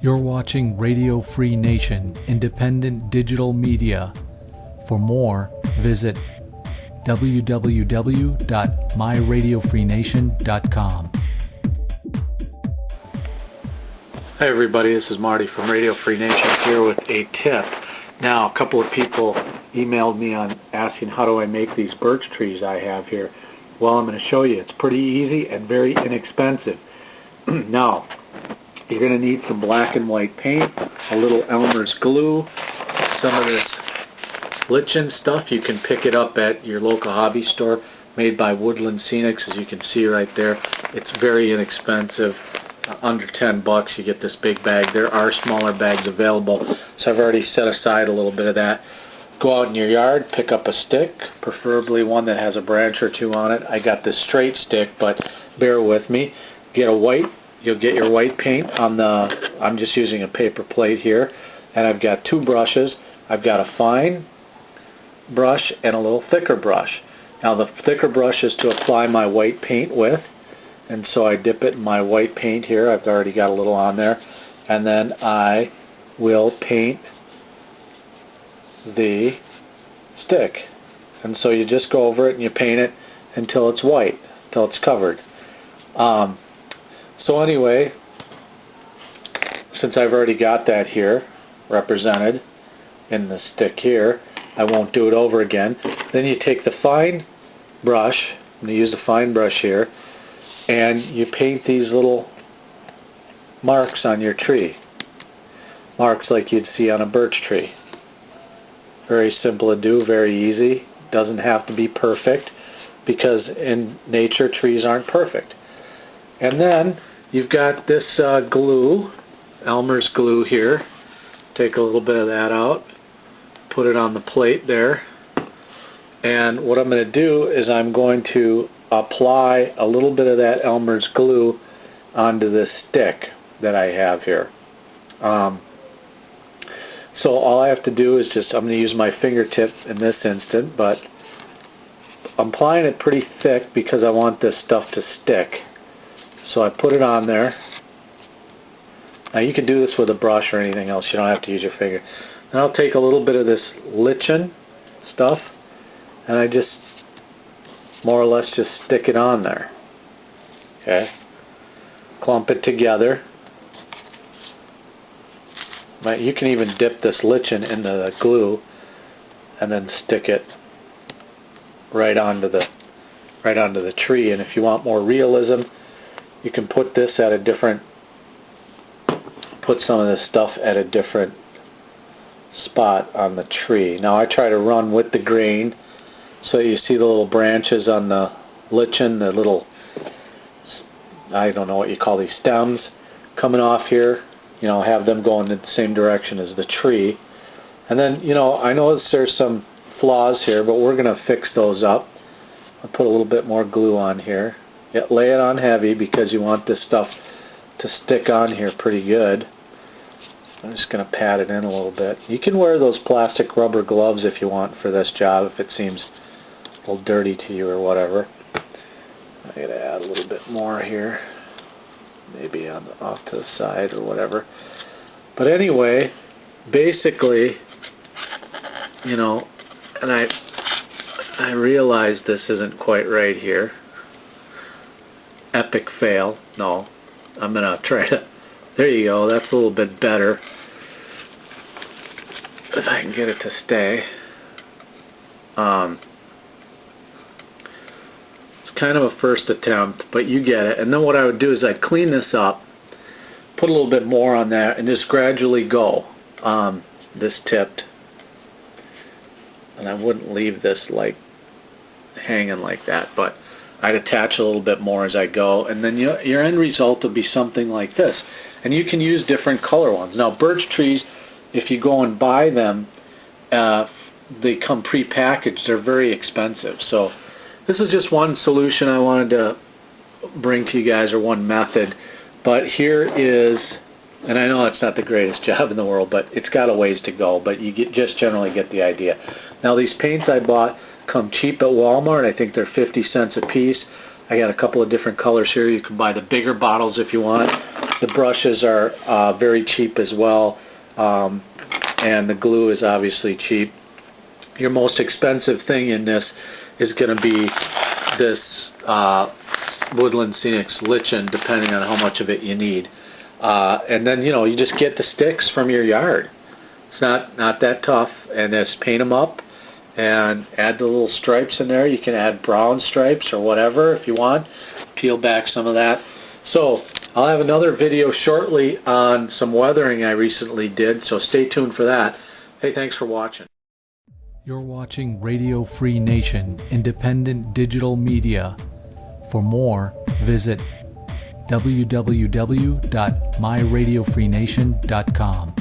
You're watching Radio Free Nation, independent digital media. For more, visit www.myradiofreenation.com. Hi everybody, this is Marty from Radio Free Nation here with a tip. Now, a couple of people emailed me on asking how do I make these birch trees I have here. Well, I'm going to show you. It's pretty easy and very inexpensive. Now, you're going to need some black and white paint, a little Elmer's glue, some of this lichen stuff. You can pick it up at your local hobby store, made by Woodland Scenics, as you can see right there. It's very inexpensive. Under $10 you get this big bag. There are smaller bags available, so I've already set aside a little bit of that. Go out in your yard, pick up a stick, preferably one that has a branch or two on it. I got this straight stick, but bear with me. You'll get your white paint on the, I'm just using a paper plate here, and I've got two brushes. I've got a fine brush and a little thicker brush. Now the thicker brush is to apply my white paint with, and so I dip it in my white paint here. I've already got a little on there, and then I will paint the stick. And so you just go over it and you paint it until it's white, until it's covered. So anyway, since I've already got that here represented in the stick here, I won't do it over again. Then you take the fine brush, I'm going to use the fine brush here, and you paint these little marks on your tree. Marks like you'd see on a birch tree. Very simple to do, very easy. Doesn't have to be perfect, because in nature trees aren't perfect. And then you've got this glue, Elmer's glue here. Take a little bit of that out, put it on the plate there. And what I'm going to do is I'm going to apply a little bit of that Elmer's glue onto this stick that I have here. So all I have to do is just, I'm going to use my fingertip in this instant, but I'm applying it pretty thick because I want this stuff to stick. So I put it on there. Now you can do this with a brush or anything else. You don't have to use your finger. And I'll take a little bit of this lichen stuff, and I just more or less just stick it on there. Okay? Clump it together. You can even dip this lichen into the glue and then stick it right onto the tree. And if you want more realism, you can put this at a different, put some of this stuff at a different spot on the tree. Now I try to run with the grain, so you see the little branches on the lichen, the little, I don't know what you call these stems coming off here. You know, have them going in the same direction as the tree. And then, you know, I know there's some flaws here, but we're going to fix those up. I'll put a little bit more glue on here. Yeah, lay it on heavy because you want this stuff to stick on here pretty good. I'm just going to pat it in a little bit. You can wear those plastic rubber gloves if you want for this job, if it seems a little dirty to you or whatever. I'm going to add a little bit more here. Maybe off to the side or whatever. But anyway, basically, you know, and I realize this isn't quite right here. Epic fail. No, I'm going to try to, there you go, that's a little bit better. If I can get it to stay. Kind of a first attempt, but you get it. And then what I would do is I'd clean this up, put a little bit more on that, and just gradually go this tipped. And I wouldn't leave this like hanging like that, but I'd attach a little bit more as I go, and then your end result will be something like this. And you can use different color ones. Now birch trees, if you go and buy them, they come pre-packaged. They're very expensive. So this is just one solution I wanted to bring to you guys, or one method. But here is, and I know it's not the greatest job in the world, but it's got a ways to go, but you just generally get the idea. Now these paints I bought come cheap at Walmart. I think they're 50 cents a piece. I got a couple of different colors here. You can buy the bigger bottles if you want. The brushes are very cheap as well, and the glue is obviously cheap. Your most expensive thing in this is going to be this Woodland Scenics lichen, depending on how much of it you need. And then, you just get the sticks from your yard. It's not that tough, and just paint them up and add the little stripes in there. You can add brown stripes or whatever if you want. Peel back some of that. So I'll have another video shortly on some weathering I recently did, so stay tuned for that. Hey, thanks for watching. You're watching Radio Free Nation, independent digital media. For more, visit www.myradiofreenation.com.